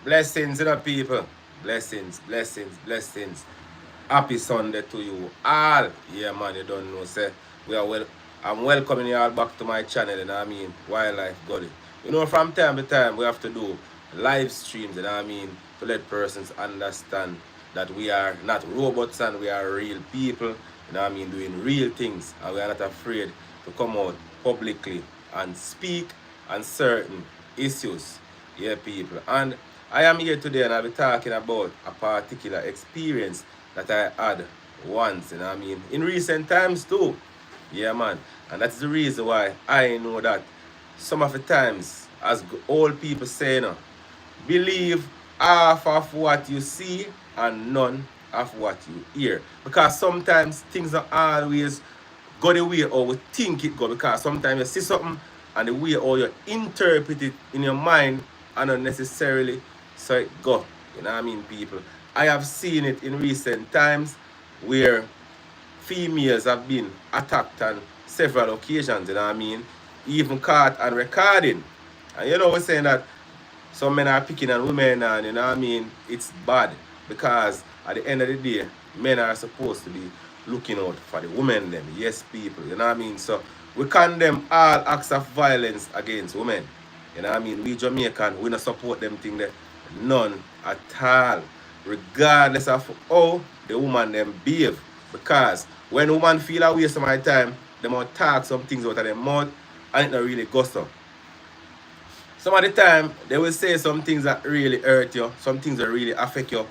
Blessings, people. Blessings, blessings, blessings. Happy Sunday to you all. Yeah, man, you don't know, say. We are well. I'm welcoming you all back to my channel, you know what I mean? Wildlife Gully. You know, from time to time, we have to do live streams, you know what I mean? To let persons understand that we are not robots and we are real people, you know what I mean? Doing real things. And we are not afraid to come out publicly and speak on certain issues. Yeah, people. And I am here today and I'll be talking about a particular experience that I had once, you know what I mean, in recent times too. Yeah, man. And that's the reason why I know that some of the times, as old people say, you know, believe half of what you see and none of what you hear. Because sometimes things don't always go the way how we think it go. Because sometimes you see something and the way how you interpret it in your mind and not necessarily so it go. You know what I mean, people? I have seen it in recent times where females have been attacked on several occasions, you know what I mean? Even caught and recording. And you know, we're saying that some men are picking on women, and you know what I mean? It's bad because at the end of the day, men are supposed to be looking out for the women, them. Yes, people, you know what I mean? So we condemn all acts of violence against women. You know what I mean? We Jamaican, we don't support them thing there. None at all. Regardless of how the woman them behave. Because when woman feel a waste of my time, they might talk some things out of their mouth and it not really go so. Some of the time, they will say some things that really hurt you, some things that really affect you.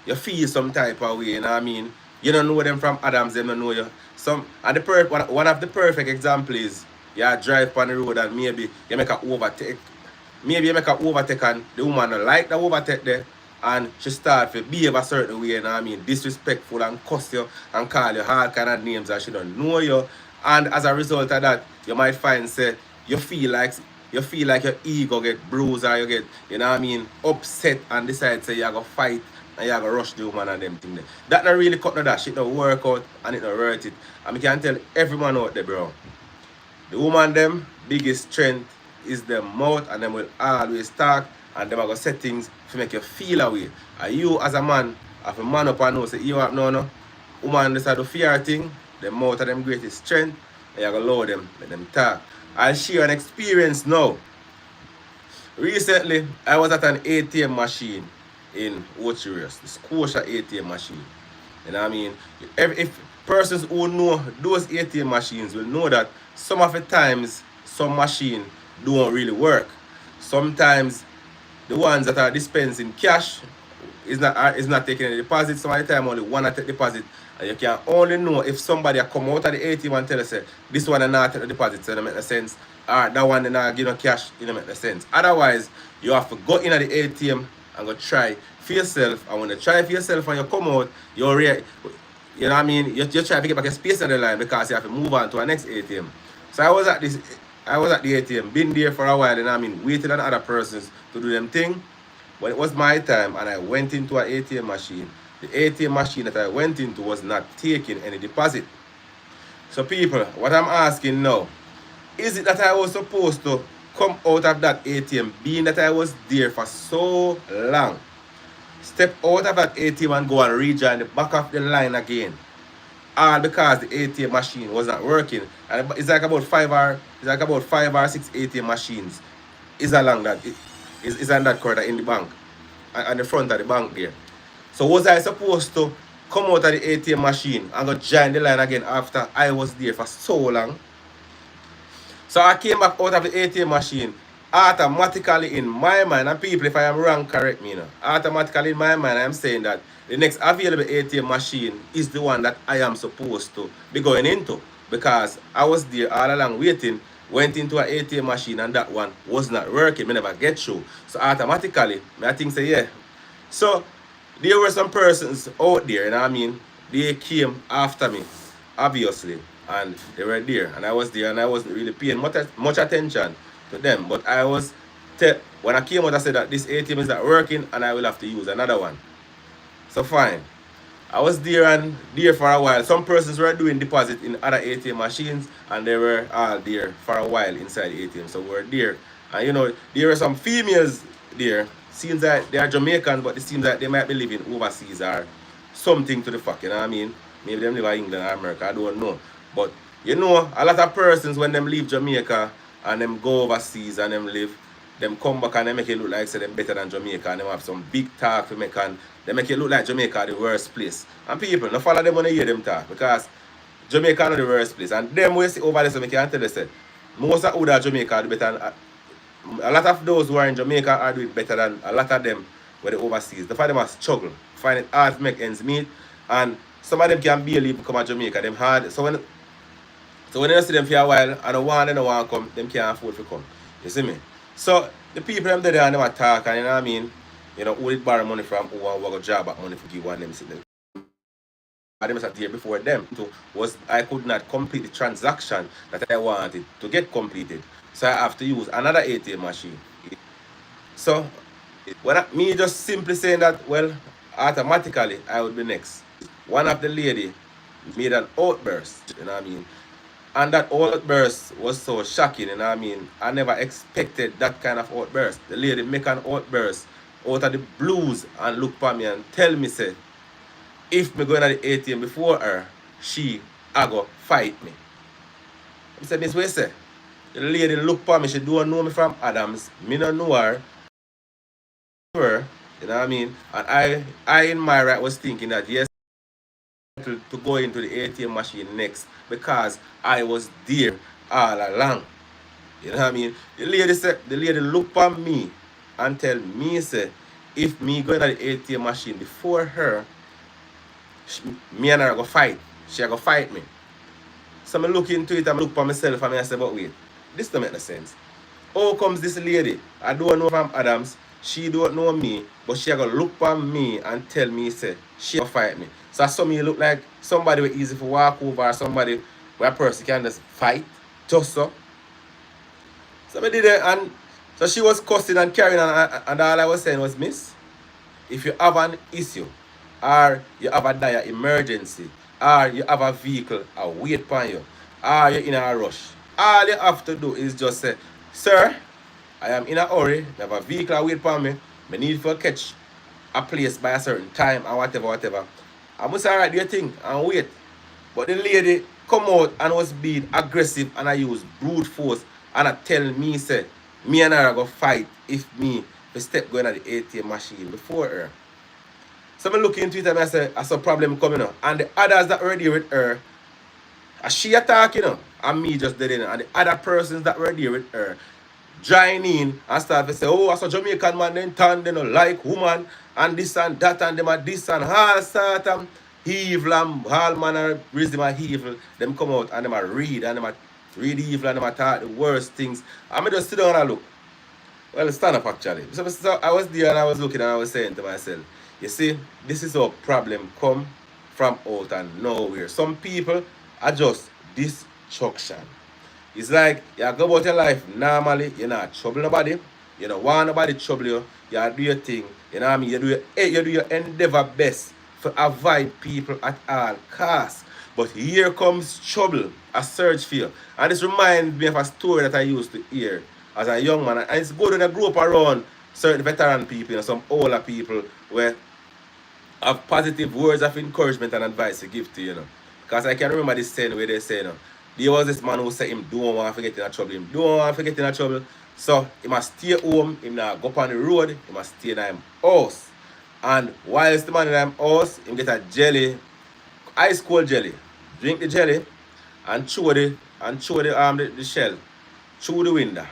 You feel some type of way, you know what I mean? You don't know them from Adams, them don't know you. And one of the perfect example is you drive on the road and maybe you make a overtake. Maybe you make a overtake and the woman don't like the overtake there and she start to behave a certain way, you know what I mean? Disrespectful and cuss you and call you all kind of names that she don't know you. And as a result of that, you might find say you feel like your ego get bruised or you get, you know what I mean, upset and decide say you go fight and you go rush the woman and them thing there. That not really cut no that shit don't work out and it not worth it. And I can tell everyone out there, bro. The woman them biggest strength is their mouth and them will always talk and them are gonna say things to make you feel away. And you as a man have a man up and know say you have no. Woman decide to fear thing, the mouth of them greatest strength, and you gotta allow them, let them talk. I'll share an experience now. Recently, I was at an ATM machine in Ocherius, the Scotia ATM machine. You know what I mean? If persons who know those ATM machines will know that some of the times some machine don't really work. Sometimes the ones that are dispensing cash is not taking any deposit. Some of the time only one take deposit. And you can only know if somebody come out of the ATM and tell us say this one not take the deposit, so it don't make no sense. Or that one not give no cash, it don't make no sense. Otherwise, you have to go in at the ATM and go try for yourself. And when you try for yourself and you come out, you know what I mean? You try to get back a space on the line because you have to move on to our next ATM. So I was at the ATM, been there for a while, and I mean waiting on other persons to do them thing. When it was my time and I went into an ATM machine, the ATM machine that I went into was not taking any deposit. So people, what I'm asking now, is it that I was supposed to come out of that ATM, being that I was there for so long, step out of that ATM and go and rejoin the back of the line again? All because the ATM machine was not working. And it's like about five or six ATM machines is along that is on that corner in the bank, on the front of the bank there. So was I supposed to come out of the ATM machine and go join the line again after I was there for so long? So I came back out of the ATM machine automatically in my mind, and people, if I am wrong, correct me now. Automatically in my mind, I am saying that the next available ATM machine is the one that I am supposed to be going into. Because I was there all along waiting, went into an ATM machine and that one was not working. I never get through. So automatically, I think say yeah. So there were some persons out there, you know what I mean? They came after me, obviously. And they were there. And I was there and I wasn't really paying much attention to them. But when I came out, I said that this ATM is not working and I will have to use another one. So fine. I was there and there for a while. Some persons were doing deposit in other ATM machines and they were all there for a while inside the ATM. So we were there. And you know, there were some females there seems like they are Jamaican, but it seems like they might be living overseas or something to the fuck, you know what I mean? Maybe them live in England or America, I don't know. But you know, a lot of persons when them leave Jamaica and them go overseas and them live, them come back and they make it look like say them better than Jamaica and them have some big talk to make and they make it look like Jamaica the worst place. And people, no follow them when they hear them talk because Jamaica not the worst place. And them we see over there so I can tell you say, most of the Jamaica do better than, a lot of those who are in Jamaica are doing better than a lot of them where they overseas. The fact them are struggle, find it hard to make ends meet, and some of them can barely become a Jamaica. Them hard. So when you see them for a while and they don't want to come, them can't afford to come. You see me? So the people them there and them attack and you know what I mean? You know, who did borrow money from who want to job back money for give one them sitting there. Them was here before them. So was I could not complete the transaction that I wanted to get completed. So I have to use another ATM machine. So me just simply saying that, well, automatically I would be next. One of the lady made an outburst, you know what I mean? And that outburst was so shocking, you know what I mean? I never expected that kind of outburst. The lady make an outburst out of the blues and look for me and tell me, say, if me going to the ATM before her, she a go fight me. I said, Miss Wese, the lady look for me, she don't know me from Adams, me don't know her, you know what I mean? And I in my right was thinking that yes, to go into the ATM machine next because I was there all along. You know what I mean? The lady look for me and tell me, say, if me going to the ATM machine before her, me and her go fight. She go fight me. So I look into it and I look for myself and I say, but wait, this don't make no sense. How comes this lady? I don't know from Adams, she don't know me, but she go look for me and tell me, say, she go fight me. So some me look like somebody with easy for walk over or somebody where a person can just fight, just so. So I did it and so she was cussing and carrying and all I was saying was, miss, if you have an issue, or you have a dire emergency, or you have a vehicle a wait upon you, or you're in a rush, all you have to do is just say, sir, I am in a hurry, I have a vehicle a wait upon me, I need to catch a place by a certain time or whatever. I must alright do your thing and wait. But the lady come out and was being aggressive and I use brute force and I tell me, say, me and her go fight if me step going at the ATM machine before her. So I look into it and I say, I saw a problem coming up. And the others that were there with her, she attack, you know, and me just dead in. And the other persons that were there with her join in and start to say, oh, I saw Jamaican man then turn, they don't like woman, and this and that, and them and this and all sort of evil and all manner reason and evil. Them come out and them a read and them a read evil and them a talk the worst things. And I just sit down and look. Well, stand up actually. So I was there and I was looking and I was saying to myself, you see, this is how problem come from out and nowhere. Some people are just destruction. It's like you go about your life normally, you're not trouble nobody, you don't want nobody trouble you, you do your thing, you know what I mean? You do your endeavor best to avoid people at all costs. But here comes trouble, a search for you. And this reminds me of a story that I used to hear as a young man. And it's good when I grew up around certain veteran people, you know, some older people where have positive words of encouragement and advice to give to you, know. Because I can remember this saying where they say, you know, there was this man who said him don't want to get in trouble. Him don't want to get in trouble. So he must stay home, he not go up on the road, he must stay in his house. And whilst the man in his house, he get a jelly, ice cold jelly. Drink the jelly and chew the shell through the window.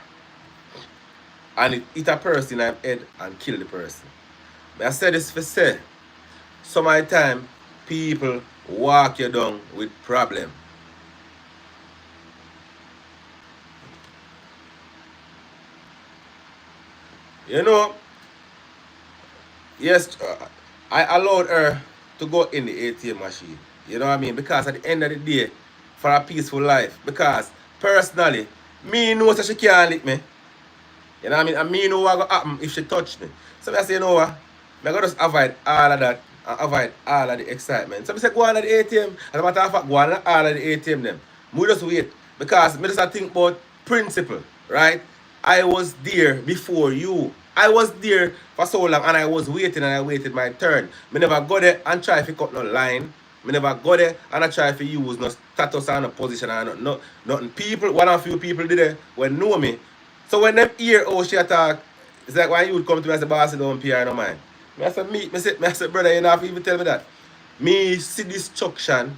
And it hit a person in his head and kill the person. But I said this for say, some of the time people walk you down with problem. You know, yes, I allowed her to go in the ATM machine. You know what I mean? Because at the end of the day, for a peaceful life. Because personally, me know that she can't lick me. You know what I mean? And me know what will happen if she touch me. So I say, you know what? I'm going to just avoid all of that and avoid all of the excitement. So I say, go on at the ATM. As a matter of fact, go on at all of the ATM them. We just wait. Because I just think about principle, right? I was there before you. I was there for so long and I was waiting and I waited my turn. Me never go there and try to cut no line. Me never go there and I try to use no status or no position or nothing. People, one or few people did it when know me. So when them hear how she attack, it's like when you would come to me and say, boss, don't pay no mind. I say, brother, you don't have to even tell me that. Me see destruction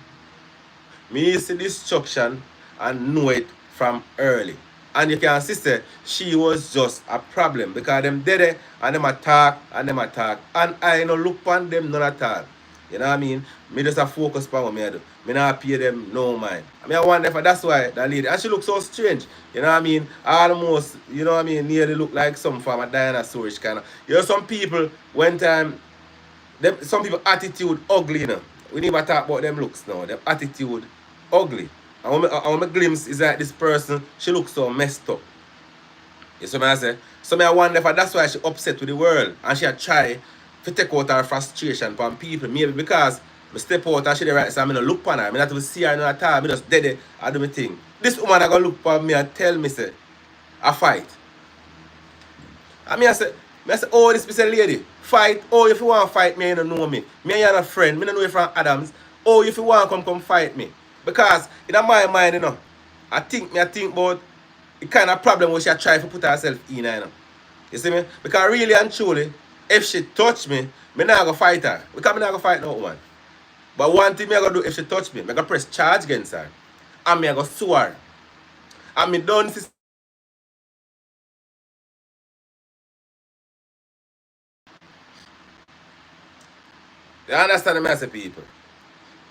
and know it from early. And you can see that she was just a problem because them did it and them attack and them attack. And I no look on them none at all. You know what I mean? Me just a focus on what me I do. Me not pay them no mind. I mean I wonder if that's why that lady, and she looks so strange. You know what I mean? Almost, you know what I mean, nearly look like some form of dinosaurish kind of. You know some people one time some people attitude ugly, you know. We never talk about them looks now. Them attitude ugly. And when my glimpse is like this person, she looks so messed up. You see what I say? So I wonder if that's why she upset with the world. And she try to take out her frustration from people. Maybe because I step out and she right, so I'm going to look on her. I not to see her at all. I just dead it and do my thing. This woman is going to look on me and tell me, say, I fight. And I say, oh, this is a lady. Fight. Oh, if you want to fight me, you don't know me. Me and you are a friend. Me don't know you from Adams. Oh, if you want to come fight me. Because in my mind, you know, I think about the kind of problem where she try to put herself in, you know. You see me? Because really and truly, if she touch me, I'm not going to fight her. Because I'm not going to fight no woman. But one thing I'm going to do if she touch me, I'm going to press charge against her. And I'm going to sue her. And I don't see. You understand me, I say, people?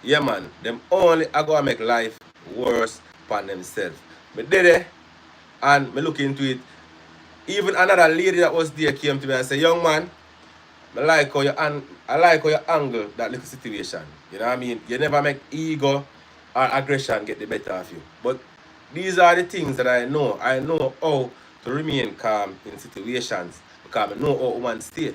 Yeah, man. Them only are going to make life worse upon themselves. Me did it, and me look into it. Even another lady that was there came to me and said, young man, I like how you angle that little situation. You know what I mean? You never make ego or aggression get the better of you. But these are the things that I know. I know how to remain calm in situations because I know how women stay.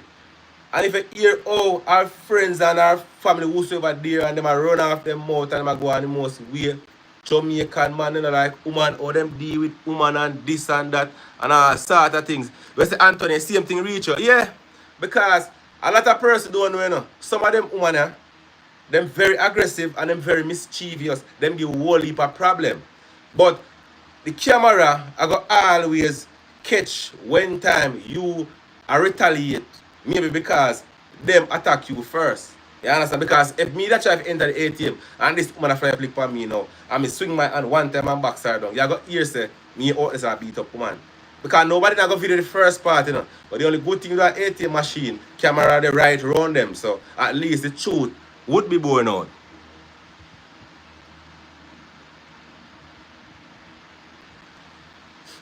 And if you hear how our friends and our family whosoever there and them a run off them mouth and them a go on the most way, Jamaican man, you know, like woman, how them deal with woman and this and that and all sort of things. We say Anthony, same thing reach you. Yeah, because a lot of person don't know, you know. Some of them women, them very aggressive and them very mischievous. Them give whole heap of problem. But the camera I go always catch when time you are retaliate. Maybe because them attack you first. You understand? Because if me that try to enter the ATM and this woman fly flick on me now, and me swing my hand one time and backside down, you got ear say me out this and beat up woman. Because nobody not gonna video the first part, you know. But the only good thing with that ATM machine, camera the right around them. So at least the truth would be born out.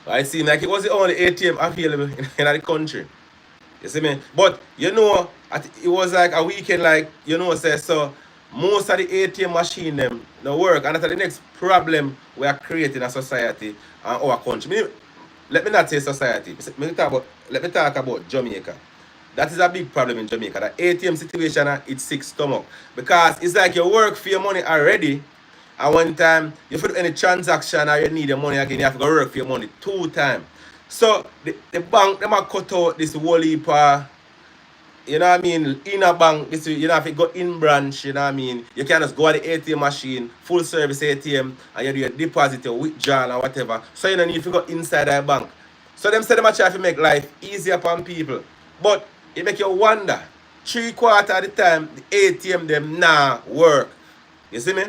It seemed like it was the only ATM available in the country. You see me? But you know, it was like a weekend, like you know, say so. Most of the ATM machine them no work, and that's the next problem we are creating a society and our country. Let me not say society. Let me talk about Jamaica. That is a big problem in Jamaica. The ATM situation it's sick stomach because it's like you work for your money already. And one time, if you do any transaction or you need your money again, you have to go work for your money 2 times. So the bank, they might cut out this whole heap you know what I mean, in a bank, this you know if you go in branch, you know what I mean, you can just go at the ATM machine, full service ATM, and you do your deposit, your withdrawal or whatever. So you don't need to go inside a bank. So them say them try to make life easier upon people. But it make you wonder, 3/4 of the time the ATM them nah work. You see me?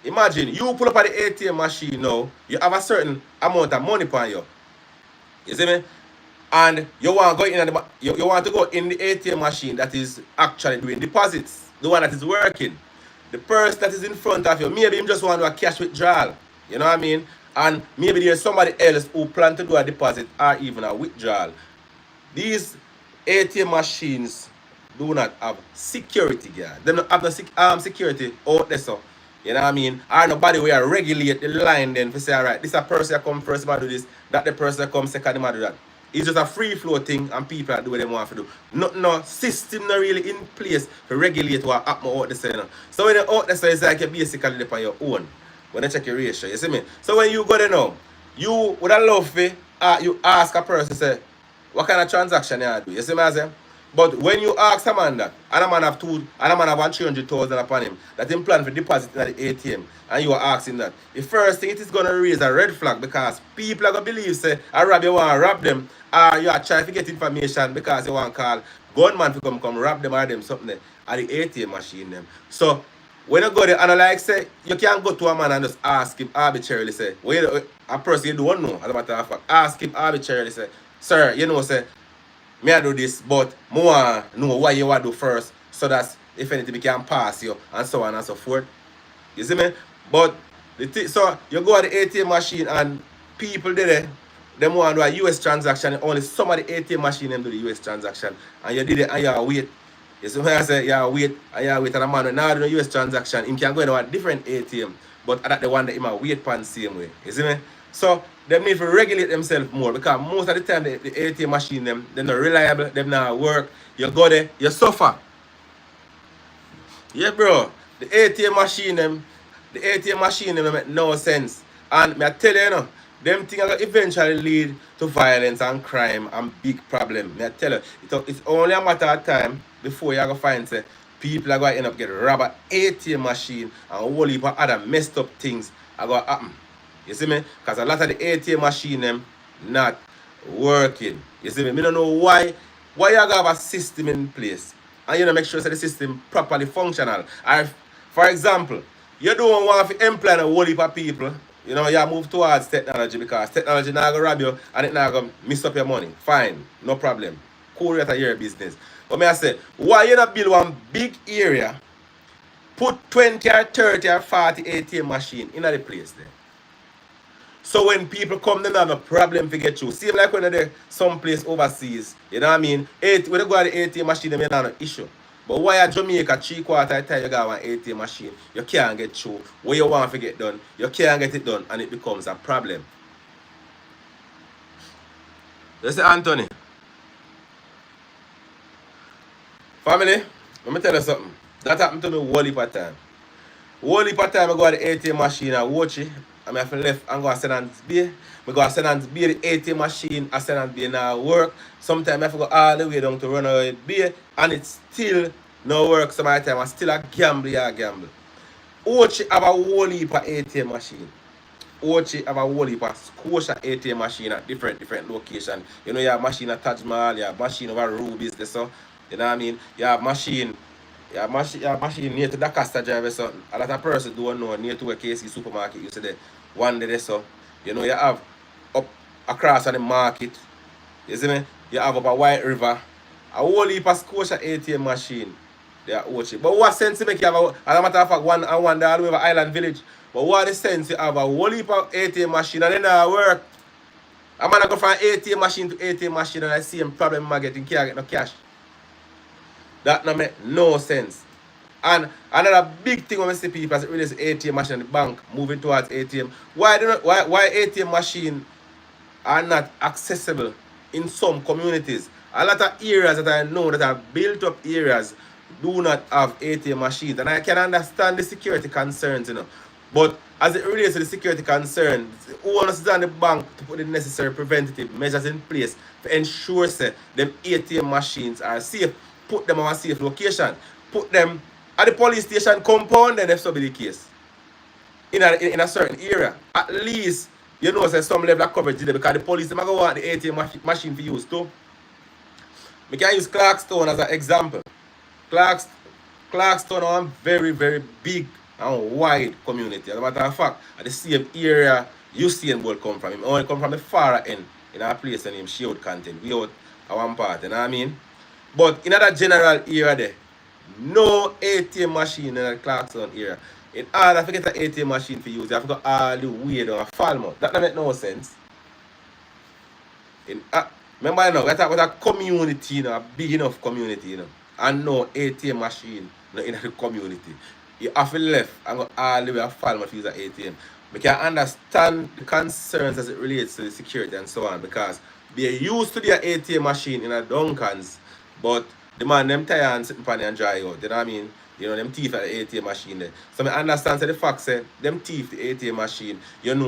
Imagine you pull up at the ATM machine now, you have a certain amount of money upon you. You see me? And you want to go in you want to go in the ATM machine that is actually doing deposits, the one that is working. The person that is in front of you, maybe him just want to do a cash withdrawal. You know what I mean? And maybe there's somebody else who plan to do a deposit or even a withdrawal. These ATM machines do not have security guard. They don't have no security out there, so. You know what I mean? Or nobody will regulate the line then to say, alright, this a person that come first might do this, that the person that come second might do that. It's just a free flow thing and people that do what they want to do. No system not really in place to regulate what happen out there. You know? So when you're out there, so it's like you're basically on your own when you check your ratio. You see me? So when you go there now, you would have loved to you ask a person, say, what kind of transaction you do? You see me I say? But when you ask a man that, and a man have one 300,000 upon him, that him plan for deposit in the ATM, and you are asking that, the first thing it is gonna raise a red flag because people are gonna believe say I rob you want to rob them, or you are trying to get information because you want to call gunman to come rob them or them something there at the ATM machine them. So when you go there and like say you can't go to a man and just ask him arbitrarily say, well, a person you don't know, as a matter of fact, ask him arbitrarily say, sir, you know say me I do this, but more know what you want to do first, so that if anything we can pass you and so on and so forth. You see me? But so you go at the ATM machine and people there, them want to do a US transaction, only some of the ATM machine them do the US transaction, and you did it and you wait. You see me? I say you wait and a man now do the US transaction, him can go into a different ATM, but that's the one that him wait pan same way. You see me? So them need to regulate themselves more because most of the time the ATM machine them they're not reliable, them not work. You go there, you suffer. Yeah, bro. The ATM machine them make no sense. And me I tell you, them things will eventually lead to violence and crime and big problem. Me I tell you, it's only a matter of time before you go find say people are going to end up getting robbed at ATM machine and a whole heap of other messed up things are going to happen. You see me? Because a lot of the ATM machine them not working. You see me? I don't know why you have a system in place and you don't make sure that the system properly functional. Or, for example, you don't want to employ a whole heap of people. You know, you move towards technology because technology not going to rob you and it not going to mess up your money. Fine, no problem. Cool rate of your business. But me I say, why you not build one big area, put 20 or 30 or 40 ATM machine in the place there? So when people come, they don't have a problem to get through. Same like when they're someplace overseas, you know what I mean? When they go to the ATM machine, they may not have an issue. But why at Jamaica, 3/4 of the time you got an ATM machine, you can't get through. What you want to get done, you can't get it done, and it becomes a problem. You see, Anthony? Family, let me tell you something. That happened to me whole heap of time. Whole heap of time I go to the ATM machine and watch it. And I have left and go to St. Anne's Bay. I go to St. Anne's Bay, the ATM machine at St. Anne's Bay now work. Sometimes I have to go all the way down to Runaway Bay and it still no work some of the time. I still a gamble, Ochi have a whole heap of ATM machine. Ochi have a whole heap of Scotia ATM machine at different locations. You know, you have machine at Taj Mahal, you have machine over Ruby's, so you know what I mean? You have machine near to the Costa Drive, so a lot of persons don't know near to a KC supermarket. You see the one day, so you know you have up across on the market. You see me? You have up a White River, a whole heap of Scotia ATM machine. They are watching. But what sense to make you have as a matter of fact, one all the way over Island Village. But what the sense you have a whole heap of ATM machine and then they work? I'm gonna go from ATM machine to ATM machine and I see a problem I getting can't get no cash. That no make no sense. And another big thing when we see people as it relates to ATM machine and the bank moving towards ATM, why ATM machine are not accessible in some communities? A lot of areas that I know that are built up areas do not have ATM machines. And I can understand the security concerns, But as it relates to the security concerns, who understand the bank to put the necessary preventative measures in place to ensure that them ATM machines are safe. Put them on a safe location. Put them at the police station compound, then if so be the case. In a certain area. At least, say some level of coverage there because the police them go want the ATM machine to use too. We can use Clarkstown as an example. Clarkstown is a very, very big and wide community. As a matter of fact, at the same area Usain Bolt come from. He only come from the far end in a place named Shield Content. We out at one part, you know what I mean? But in that general area there, no ATM machine in the Clarkstown area. In order to get an ATM machine to use, you have to go all the way down a Falmouth. That doesn't make no sense. Remember, we're talking about a community, a big enough community, and no ATM machine in the community. You have to left and go all the way to Falmouth to use an ATM. We can understand the concerns as it relates to the security and so on because they used to the ATM machine in a Duncans. But the man them tired and sitting on and dry out. You know what I mean? Them thief at the ATM machine there. So I understand the fact say them thief the ATM machine,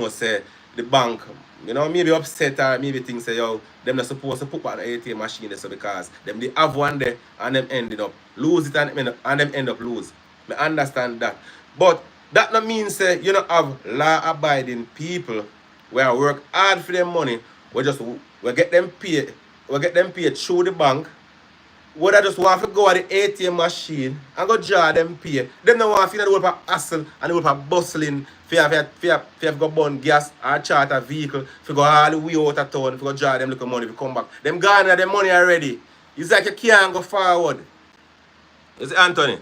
say the bank, you know, maybe upset or maybe think say, yo, them not supposed to put back an ATM machine there so because them they have one there and them ended up lose it and them end up lose. I understand that. But that not mean say you don't have law abiding people where work hard for them money, we get them paid, through the bank. Would I just want to go at the ATM machine and go draw them pay? Them don't want to feel the whole hassle and the whole bustling for go burn gas or charter vehicle, for go all the way out of town, for go draw them little money, to come back. Them gone and them money already. It's like you can't go forward. Is it Anthony?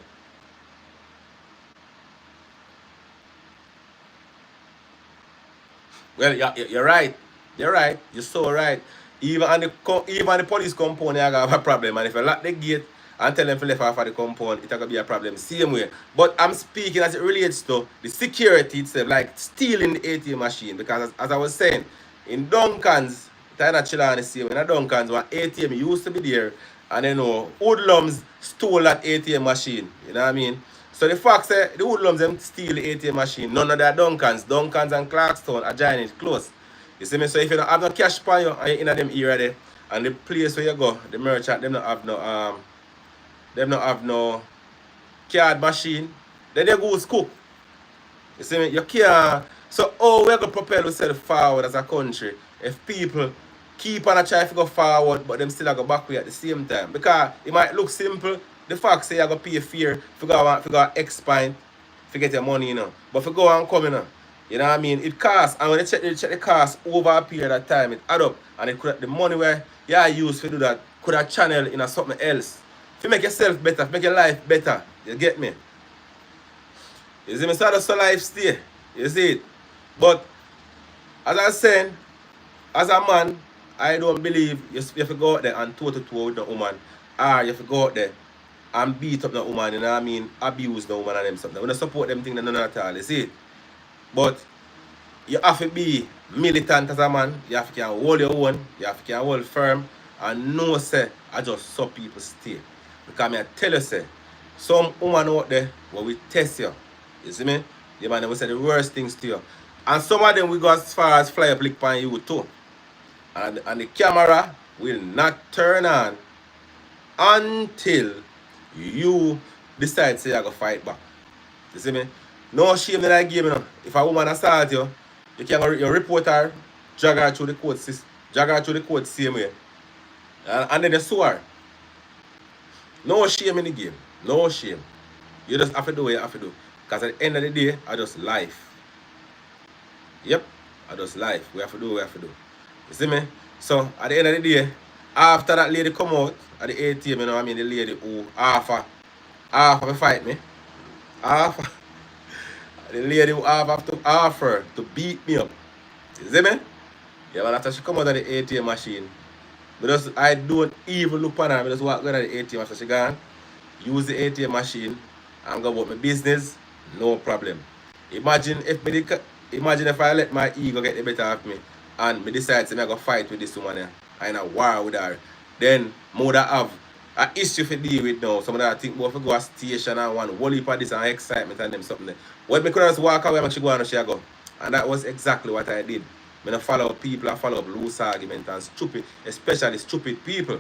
Well, you're right. You're right. You're so right. Even the police compound, you have a problem. And if you lock the gate and tell them to left off of the compound, it's going to be a problem. Same way. But I'm speaking as it relates to the security itself, like stealing the ATM machine. Because as I was saying, in Duncan's, it's not chill on the same. In Duncan's, one ATM used to be there. And you know, hoodlums stole that ATM machine. You know what I mean? So the fact that the hoodlums them steal the ATM machine, none of their Duncans and Clarkstown are joining it close. You see me? So if you don't have no cash for you and you're in them area there, and the place where you go, the merchant, them not have no card machine, then they go cook. You see me? You can't. So we're going to propel ourselves forward as a country if people keep on a try to go forward, but them still go backward at the same time. Because it might look simple. The fact say you go pay fear to go expand to get your money, you know. But if you go and come, you know what I mean? It costs, and when you check the cost over a period of time, it add up. And it could the money where you use to do that could have channeled in something else. To make yourself better, to make your life better. You get me? You see me? So that's a life stay. You see it? But as I was saying, as a man, I don't believe you have to go out there and toe-to-toe with the woman. Or you have to go out there and beat up the woman, you know what I mean? Abuse the woman and them something. We don't support them things, none at all, you see it? But you have to be militant as a man. You have to can hold your own. You have to can hold firm. And know, say, I just saw people stay. Because I tell you, say, some woman out there will test you. You see me? The man will say the worst things to you. And some of them will go as far as fly a blick on you too. And the camera will not turn on until you decide say you go fight back. You see me? No shame in that game, you know. If a woman assault you, you can you report her, drag her through the court same way. And then you sue her. No shame in the game. No shame. You just have to do what you have to do. Because at the end of the day, I just life. Yep. I just life. We have to do what we have to do. You see me? So at the end of the day, after that lady come out at the ATM, you know what I mean, the lady who half of fight me. The lady who have to offer to beat me up. You see me? Yeah, but after she come out of the ATM machine, I don't even look on her. I just walk down to the ATM after she gone. Use the ATM machine and go about my business. No problem. Imagine if I let my ego get the better of me and me decide to go fight with this woman and a war with her. Then more that have an issue to deal with now. Some of that think about to go to a station and one whole heap of this and excitement and them something there. What me could just walk away and she go and she go. And that was exactly what I did. I don't follow up people, I follow up loose argument and stupid, especially stupid people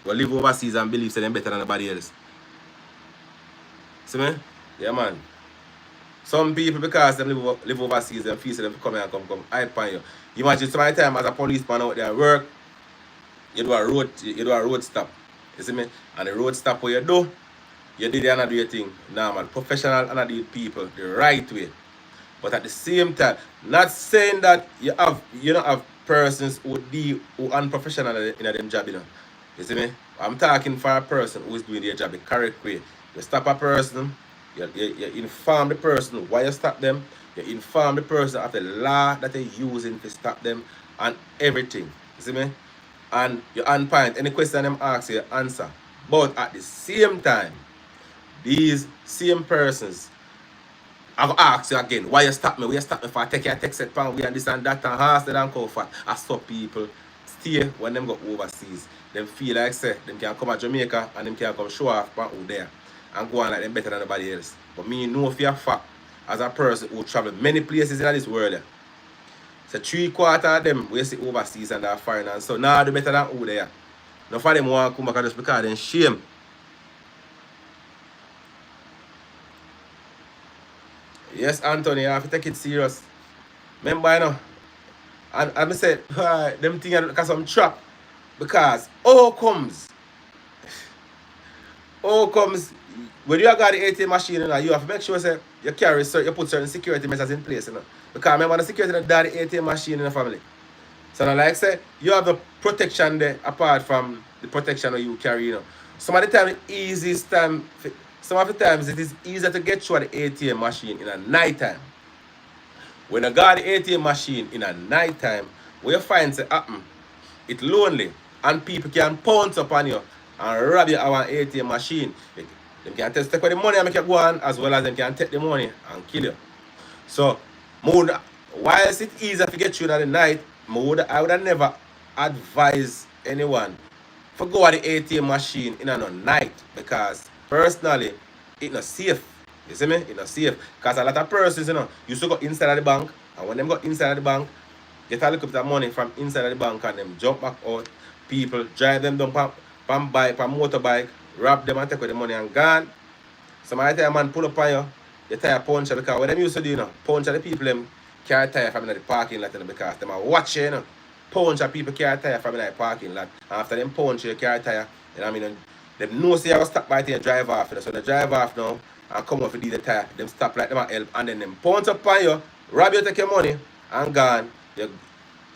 who live overseas and believe they're better than anybody else. See me? Yeah, man. Some people, because they live overseas and feel them come and come hype on you. Imagine some time as a policeman out there work, you do a road stop. You see me? And the road stop what you did another your thing normal, professional and do people the right way. But at the same time, not saying that you don't have persons who unprofessional in them job, you know. You see me? I'm talking for a person who is doing their job the correct way. You stop a person, you inform the person why you stop them, you inform the person of the law that they're using to stop them and everything. You see me? And you on point. Any question them ask you answer. But at the same time, these same persons I go ask you again, why you stop me? Why you stop me for? I take your text set pan, we and this and that and horse they don't come for. I stop people stay when them go overseas. Them feel like say them can come to Jamaica and them can come show off pan out there and go on like them better than anybody else. But me know for a fact, as a person who travel many places in this world, So 3/4 of them we see overseas and they're foreign and so now they better than who they are. None of them want to come back just because they're shame. Yes, Anthony, you have to take it serious. Remember, you know, and I said, them things are some trap. Because how comes when you got the ATM machine, you know, you have to make sure say you carry you put certain security measures in place, you know. Because remember the security that the ATM machine in the family. So now, like I say, you have the protection there apart from the protection that you carry, you know. Some of the time some of the times it is easier to get through the ATM machine in a night time. When you got the ATM machine in a night time, what you find say happen, it's lonely and people can pounce upon you and rob you our ATM machine. They can take the money and make you go on as well as they can take the money and kill you. So, whilst it's easier to get through in the night, I would have never advise anyone to go at the ATM machine in a night because personally, it's not safe. You see me? It's not safe. Because a lot of persons, you know, used to go inside of the bank, and when them go inside of the bank, get a look up that money from inside of the bank and them jump back out. People drive them down from motorbike, rob them and take away the money and gone. Some of the time man pull up on you, you tire punch because what them used to do, you know, punch the people them carry tire from in the parking lot, you know, because them are watching, you know. Punch the people carry tire from in the parking lot. And after them punch you carry tire, you know what I mean? Them know say I will stop by there drive off, you know. So they drive off now and come off with the tire. Them stop like them and help and then them punch up on you, rob you, take your money and gone.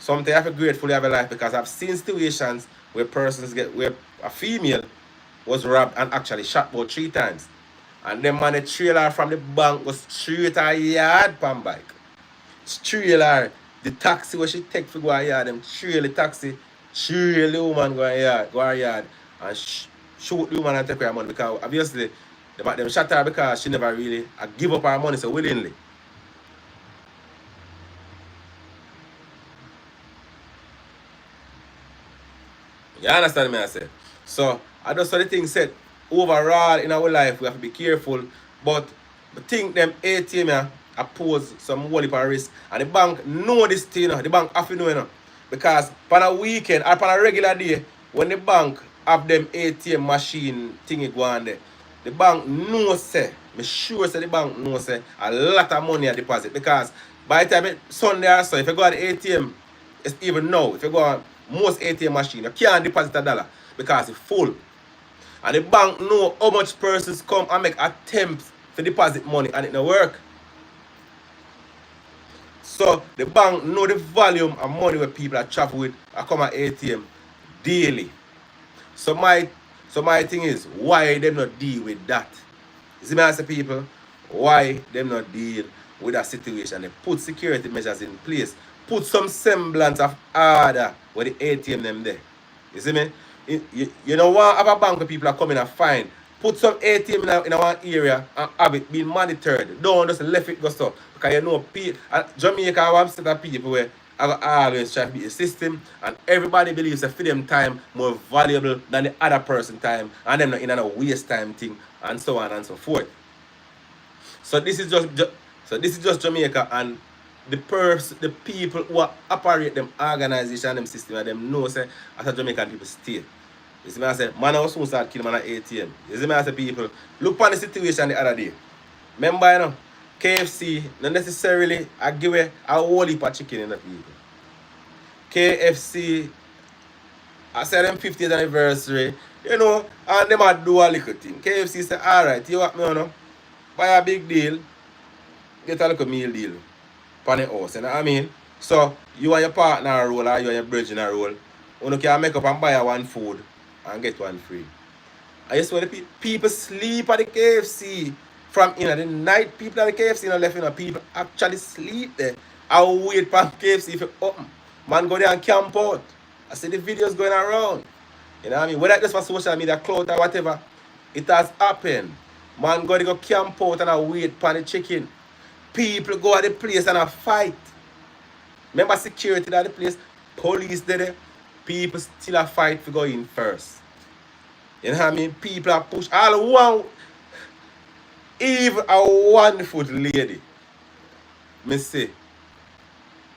Sometimes you have to be grateful you have a life because I've seen situations where where a female was robbed and actually shot about 3 times. And then man, the trailer from the bank was straight to a yard pan bike. Trailer, the taxi where she take for go a yard, them trail the taxi, trail the woman go a yard and shoot the woman and take her money because obviously them shot her because she never really give up her money so willingly. You understand me I say? So I just saw the thing said overall in our life we have to be careful. But I think them ATM pose some whole heap of risk. And the bank know this thing, you know. The bank have to know, you know. Because on a weekend or on a regular day, when the bank have them ATM machine thingy go on there, the bank know say, me sure say the bank know say a lot of money are deposit. Because by the time Sunday or so, if you go at the ATM, it's even now, if you go on most ATM machine, you can't deposit $1 because it's full. And the bank know how much persons come and make attempts to deposit money and it no work. So the bank know the volume of money where people are travel with are come at ATM daily. So my thing is why them not deal with that? You see me answer people? Why them not deal with that situation? They put security measures in place. Put some semblance of order where the ATM them there. You see me? You know what have a bank where people are coming and fine. Put some ATM in one area and have it being monitored. Don't just left it go so. Because you know Jamaica have a set of people where I always try to beat the system and everybody believes that for them time more valuable than the other person time and them not in a waste time thing and so on and so forth. So this is just Jamaica and the people who operate them organization, them system, and them know say as a Jamaican people stay. You see me I say, man I was soon start killing man at ATM. You see me I say people, look on the situation the other day. Remember you know, KFC not necessarily I give away a whole heap of chicken in the people. KFC I say them 50th anniversary, you know, and them a do a little thing. KFC say, alright, you want me you know, buy a big deal, get a little meal deal. On the house, you know what I mean? So you and your partner roll or you and your brethren roll, you can make up and buy one food and get one free. I just want the people sleep at the KFC from the night. People at the KFC left, people actually sleep there. I wait for KFC if it open. Man go there and camp out. I see the videos going around. You know what I mean? Whether it's for social media, clout or whatever, it has happened. Man go to go camp out and I wait for the chicken. People go at the place and a fight. Remember security at the place, police there. People still a fight to go in first. You know what I mean? People are push all one, even a 1 foot lady. Me say,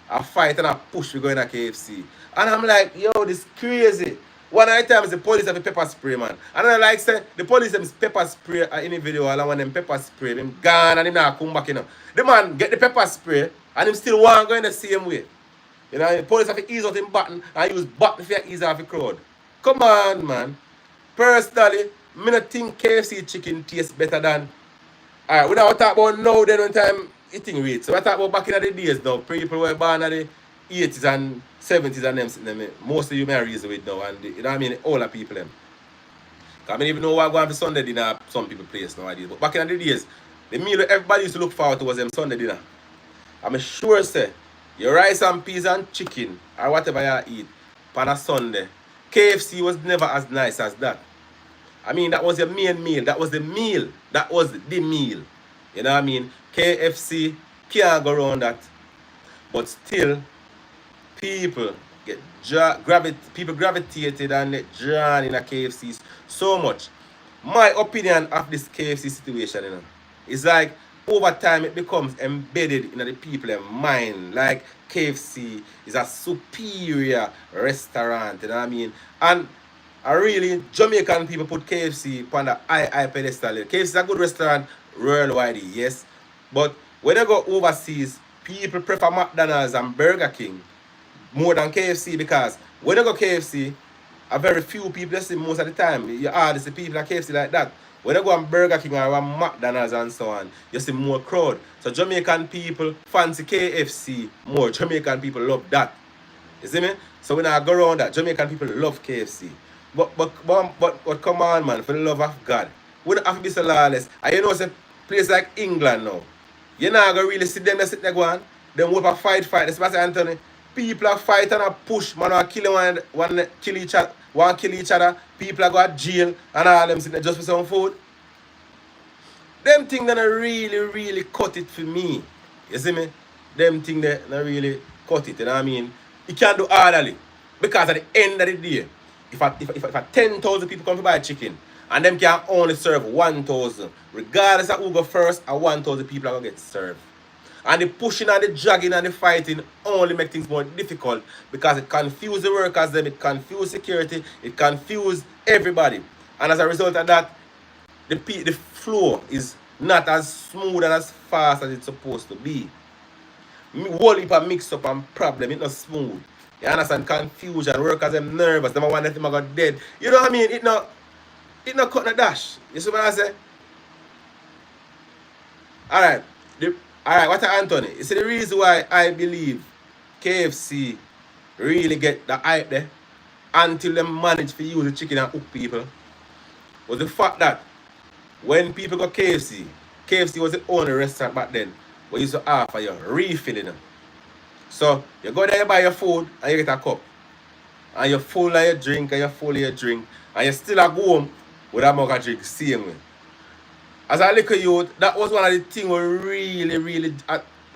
a fight and a push we going to KFC. And I'm like, yo, this crazy. One of the times the police have a pepper spray, man. And I like say the police have pepper spray at any video, and when them pepper spray, him gone and him not come back, you know. The man get the pepper spray and him still want going the same way. You know, the police have to ease out him button and use button for ease off the crowd. Come on, man. Personally, me not think KFC chicken tastes better than. Alright, we don't talk about now then one time eating rate. So I talk about back in the days now. People were born in the 80s and 70s and them. Most of you may are raised with now. And you know what I mean? Older people them. I mean, even know what going for Sunday dinner some people place nowadays. But back in the days, the meal everybody used to look forward to was them Sunday dinner. I'm sure say your rice and peas and chicken or whatever you eat on a Sunday. KFC was never as nice as that. I mean, that was your main meal. That was the meal. That was the meal. You know what I mean? KFC can't go around that. But still, people gravitated and get drawn in a KFC so much. My opinion of this KFC situation, you know, is like over time it becomes embedded in the people's mind. Like KFC is a superior restaurant, you know what I mean? And really Jamaican people put KFC on the high pedestal. KFC is a good restaurant worldwide, yes. But when they go overseas, people prefer McDonald's and Burger King more than KFC because when they go KFC, a very few people see most of the time. You hardly see people at KFC like that. When they go on Burger King or on McDonald's and so on, you see more crowd. So Jamaican people fancy KFC more. Jamaican people love that. You see me? So when I go around that, Jamaican people love KFC. But come on, man, for the love of God. We don't have to be so lawless. And you know, say place like England now, you're not going to really see them sit there going, them whoop a fight. That's what Anthony. People are fighting and push, man, and kill each other. People are going to jail and all them sitting there just for some food. Them things that really cut it for me. You see me? Them things that really cut it, you know what I mean? You can't do orderly. Because at the end of the day, if 10,000 people come to buy chicken and them can only serve 1,000, regardless of who go first, 1,000 people are going to get served. And the pushing and the dragging and the fighting only make things more difficult because it confuses the workers, them, it confuses security, it confuses everybody. And as a result of that, the flow is not as smooth and as fast as it's supposed to be. Whole heap of mix up and problem, it's not smooth. You understand? Confusion, workers them nervous, them want them go dead. You know what I mean? It not cut the dash. You see what I say? Alright. Alright, what Anthony? You see the reason why I believe KFC really get the hype there until they manage to use the chicken and hook people was the fact that when people go KFC was the only restaurant back then where used to offer you refilling them. So you go there, you buy your food and you get a cup. And you're full of your drink and you're full of your drink. And you still at home with a mug of drink same way. As a little youth, that was one of the things that really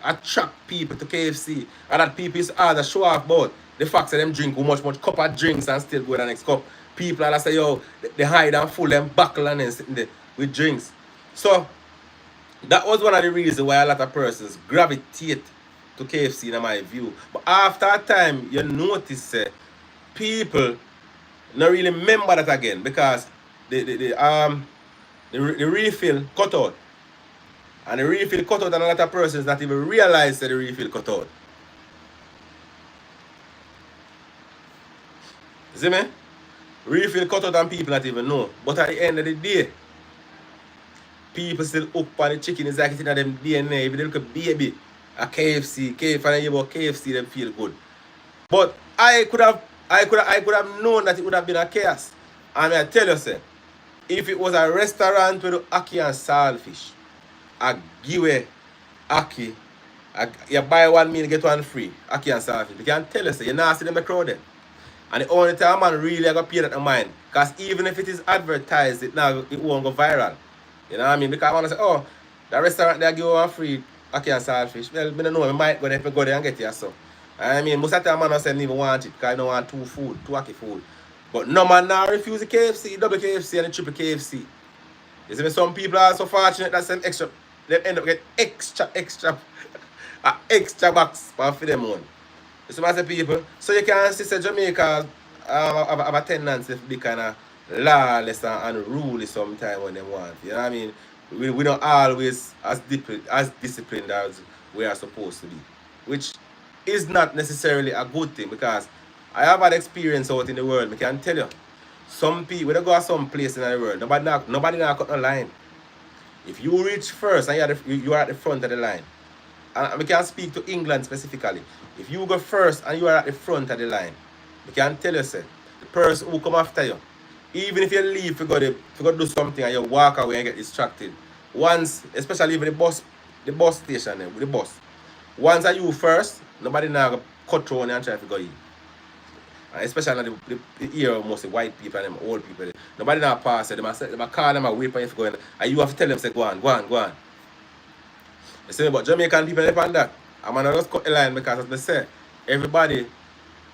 attract people to KFC. And that people used to show off about the fact that them drink much cup of drinks and still go to the next cup. People are say, yo, they hide and full them buckle and then sitting there with drinks. So that was one of the reasons why a lot of persons gravitate to KFC in my view. But after a time, you notice people not really remember that again because the refill cut out. And the refill cut out and a lot of persons not even realize that the refill cut out. You see me? Refill cut out and people not even know. But at the end of the day, people still hook on the chicken. It's like it's in them DNA. If they look at baby, a KFC, and you about KFC, them feel good. But I could have known that it would have been a chaos. And I tell you, sir, if it was a restaurant with ackee and saltfish, I give away ackee, you buy one meal, get one free, ackee and saltfish. You can tell you, sir, you're not seeing them crowded. And the only time man really got to pay that in mind. Because even if it is advertised, it won't go viral. You know what I mean? Because I want to say, oh, the restaurant they give one free ackee and saltfish. Well, I don't know, I might go there and get it so. I mean, most of the time man don't say even want it because I don't want two ackee food. But no man now refuse the KFC, double KFC and the triple KFC. You see me? Some people are so fortunate that they end up getting extra box for them one. So I say people, so you can see say Jamaica have a tendency to be kind of lawless and unruly sometimes when they want. You know what I mean? We don't always as disciplined as we are supposed to be, which is not necessarily a good thing because I have had experience out in the world. I can tell you, some people when they go to some place in the world, nobody now cut no line. If you reach first and you are at the front of the line, and we can speak to England specifically. If you go first and you are at the front of the line, we can tell you, say, the person who come after you, even if you leave to go do something and you walk away and get distracted, once, especially with the bus station with the bus, once are you first, nobody now go cut through and try to go in. And especially the era of mostly white people and them old people. Nobody now pass it. They call them a wait for you to go in. And you have to tell them, say, go on, go on, go on. You see, but Jamaican people depend that. I'm gonna just cut the line because as I say, everybody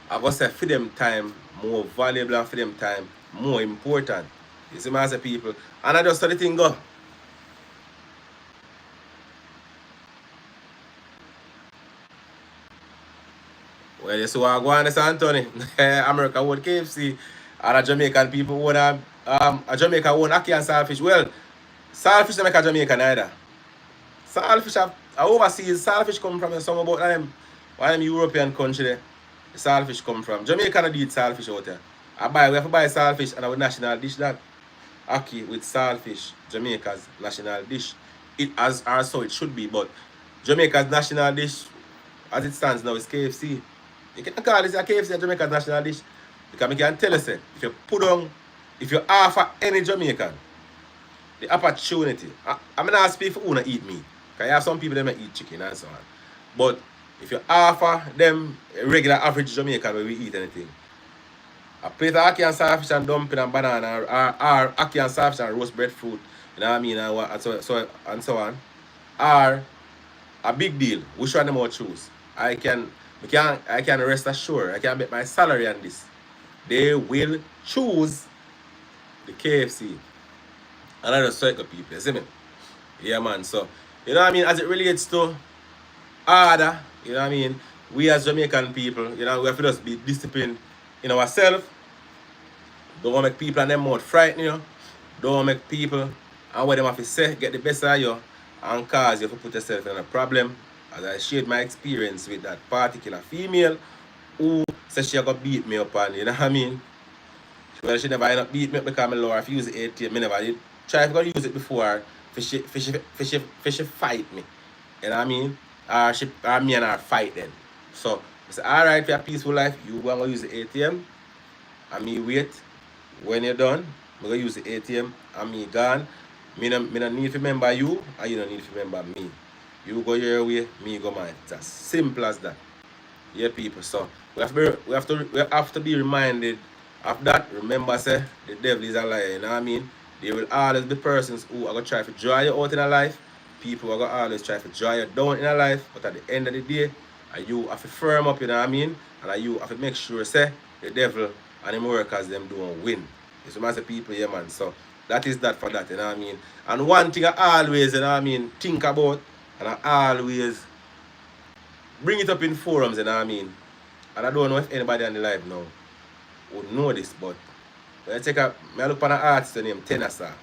I go say for them time more valuable and for them time more important. You see, I say people. And I just saw the thing go. Well, you see what I go on this Anthony. America own KFC and a Jamaican people own a Jamaica own ackee and saltfish. Well, saltfish don't make a Jamaican either. Saltfish are overseas. Saltfish come from some about them European country there. The saltfish come from. Jamaica don't eat saltfish out there. We have to buy saltfish and our national dish that. Ackee with saltfish, Jamaica's national dish. It as so it should be, but Jamaica's national dish as it stands now is KFC. You can call this a KFC Jamaica's national dish. Because I can tell you say, if you offer any Jamaican the opportunity, I'm not speak for who not eat meat. Because you have some people that don't eat chicken and so on. But if you offer them a regular average Jamaican where we eat anything, a plate of ackee and saltfish and dumpling and banana or ackee and saltfish and roast breadfruit, you know what I mean, and so on, are a big deal. Which one them will choose? I can rest assured, I can bet my salary on this. They will choose the KFC. And I just circle people, you see me? Yeah man, so you know what I mean, as it relates to order, you know what I mean, we as Jamaican people, you know, we have to just be disciplined in ourselves. Don't want to make people and them mouth frighten you. Don't want to make people and what them have to say get the best of you and cause you to put yourself in a problem. As I shared my experience with that particular female who said she got beat me up and you know what I mean? Well, she never end up beat me up because I love her if use the ATM. I never did try to use it before for she fight me. You know what I mean? Or me and her fight then. So I said, alright, for a peaceful life, you go and use the ATM and me wait. When you're done, I'm gonna use the ATM and me gone. Me no need to remember you and you don't need to remember me. You go your way, me go mine. It's as simple as that. Yeah, people. So we have to be reminded of that. Remember, say the devil is a liar. You know what I mean? There will always be persons who are gonna try to draw you out in a life. People are gonna always try to draw you down in a life. But at the end of the day, you have to firm up. You know what I mean? And you have to make sure, say the devil and the workers them don't win. It's a people, yeah man. So that is that for that, you know what I mean? And one thing I always, you know what I mean, think about, and I always bring it up in forums, you know what I mean? And I don't know if anybody on the live now would know this, but when I look at an artist named Tenasa.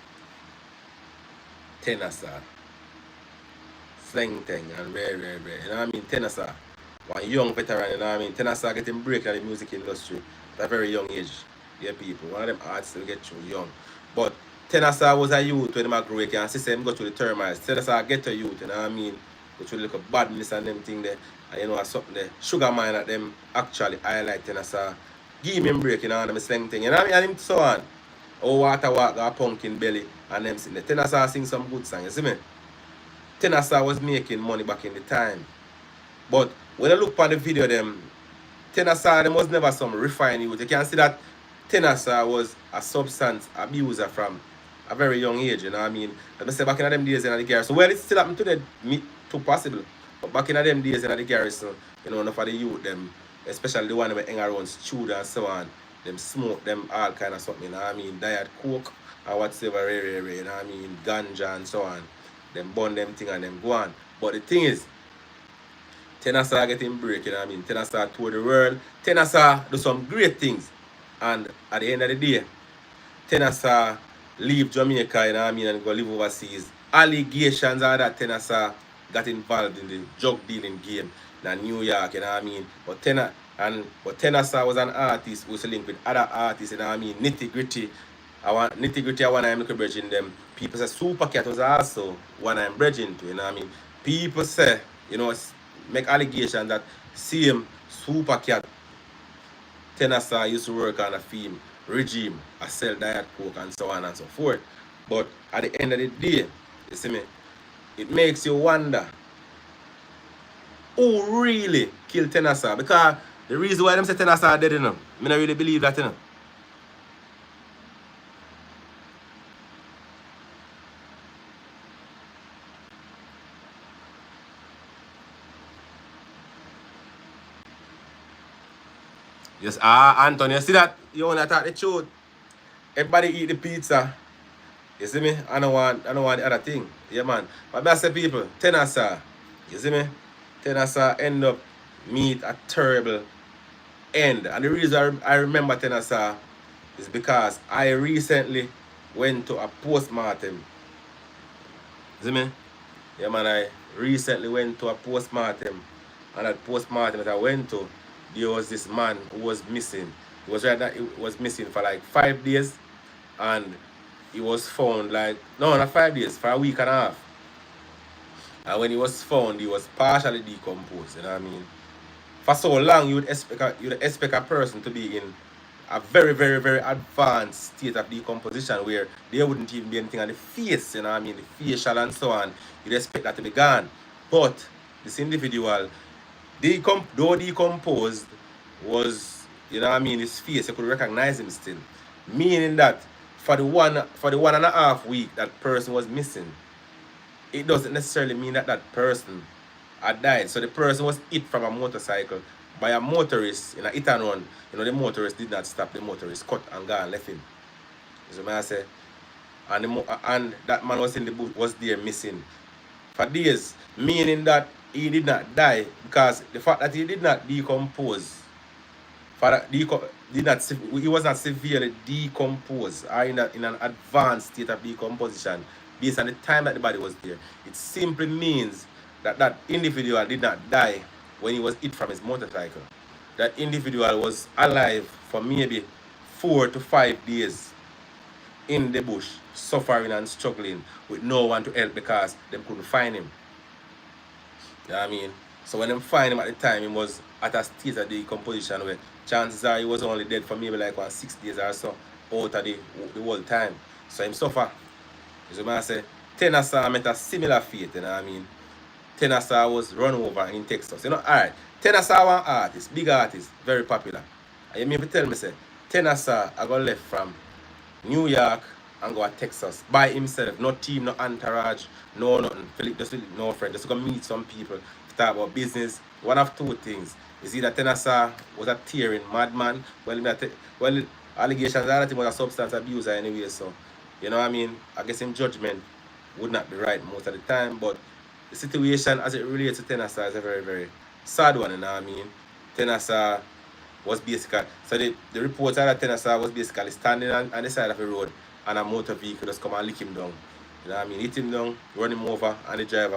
Slang thing and rare. You know what I mean? Tenasa. One young veteran, you know what I mean? Tenasa getting break in the music industry at a very young age. Yeah, people. One of them artists will get through young. But Tenasa was a youth when he grew. You can see him go through the termites. Tenasa get to youth, you know what I mean? Go through the little badness and them thing there. And you know something there. Sugar mine at them actually highlight Tenasa. Give him break, you know, and them slang thing. You know what I mean? And him so on. Oh, water walk, got a pumpkin belly, and them sing there. Tenasa sing some good songs, you see me? Tenasa was making money back in the time. But when I look on the video, Tenasa, them was never some refined youth. You can see that Tenasa was a substance abuser from a very young age, you know what I mean? Let me say back in them days in the garrison. Well, it still happened today, too possible. But back in them days in the garrison, you know, enough of the youth, them, especially the one that hang around studio and so on, them smoke them all kind of something, you know what I mean? Diet coke or whatever, you know what I mean? Ganja and so on. Them burn them thing and them go on. But the thing is, Tenasa getting break, you know what I mean? Tenasa tour the world. Tenasa do some great things. And at the end of the day, Tenasa leave Jamaica, you know what I mean, and go live overseas. Allegations are that Tenasa got involved in the drug dealing game in New York, you know what I mean? But Tenasa was an artist who was linked with other artists, you know what I mean? Nitty Gritty I want to look bridging them. People say Super Cat was also one I'm bridging to, you know what I mean? People say, you know, make allegations that same Super Cat Tenasa used to work on a film regime, I sell diet coke and so on and so forth. But at the end of the day, you see me, it makes you wonder who really killed Tenasa. Because the reason why them say Tenasa dead, you know, I don't really believe that, you know. Yes, Anthony, you see that? You wanna talk the truth. Everybody eat the pizza. You see me? I don't want the other thing. Yeah, man. But I say people, Tenasa, you see me? Tenasa end up meet a terrible end. And the reason I remember Tenasa is because I recently went to a postmortem. You see me? Yeah, man, I recently went to a postmortem. And at postmortem that I went to, there was this man who was missing. He was missing for like 5 days. And he was found like, no, not 5 days, for a week and a half. And when he was found, he was partially decomposed, you know what I mean? For so long, you'd expect a person to be in a very, very, very advanced state of decomposition where there wouldn't even be anything on the face, you know what I mean? The facial and so on. You'd expect that to be gone. But this individual, though decomposed, was, you know what I mean, his face, you could recognize him still. Meaning that for the 1.5 week that person was missing, it doesn't necessarily mean that that person had died. So the person was hit from a motorcycle by a motorist in a hit and run. You know, the motorist did not stop. The motorist cut and gone, left him. You see what I say? And that man was in the bush, was there missing for days, meaning that he did not die because the fact that he did not decompose, he was not severely decomposed or in an advanced state of decomposition based on the time that the body was there. It simply means that that individual did not die when he was hit from his motorcycle. That individual was alive for maybe 4 to 5 days in the bush, suffering and struggling with no one to help because they couldn't find him. You know what I mean? So when they find him at the time, he was at a state of decomposition where chances are he was only dead for maybe like 6 days or so out of the whole time. So him suffer. So I say, Tenasa met a similar fate, you know what I mean? Tenasa was run over in Texas. You know, alright. Tenasa one artist, big artist, very popular. And you mean to tell me, say, Tenasa I got left from New York and go to Texas by himself. No team, no entourage, no nothing. Just no friend. Just go meet some people, talk about business. One of two things. Is either Tenasa was a tearing madman. Well, allegations are that he was a substance abuser anyway, so you know what I mean? I guess in judgment would not be right most of the time, but the situation as it relates to Tenasa is a very, very sad one, you know what I mean? Tenasa was basically, so the reports are that Tenasa was basically standing on the side of the road and a motor vehicle just come and lick him down. You know what I mean? Hit him down, run him over, and the drive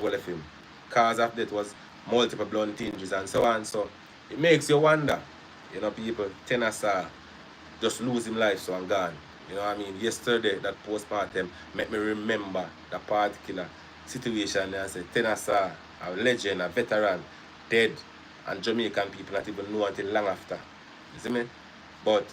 well of him. Cause of death was multiple blunt injuries and so on. So it makes you wonder, you know, people, Tenasa just lose him life so and gone. You know what I mean? Yesterday, that postmortem made me remember that particular situation. And I said, Tenasa, a legend, a veteran, dead, and Jamaican people not even know until long after. You see me? But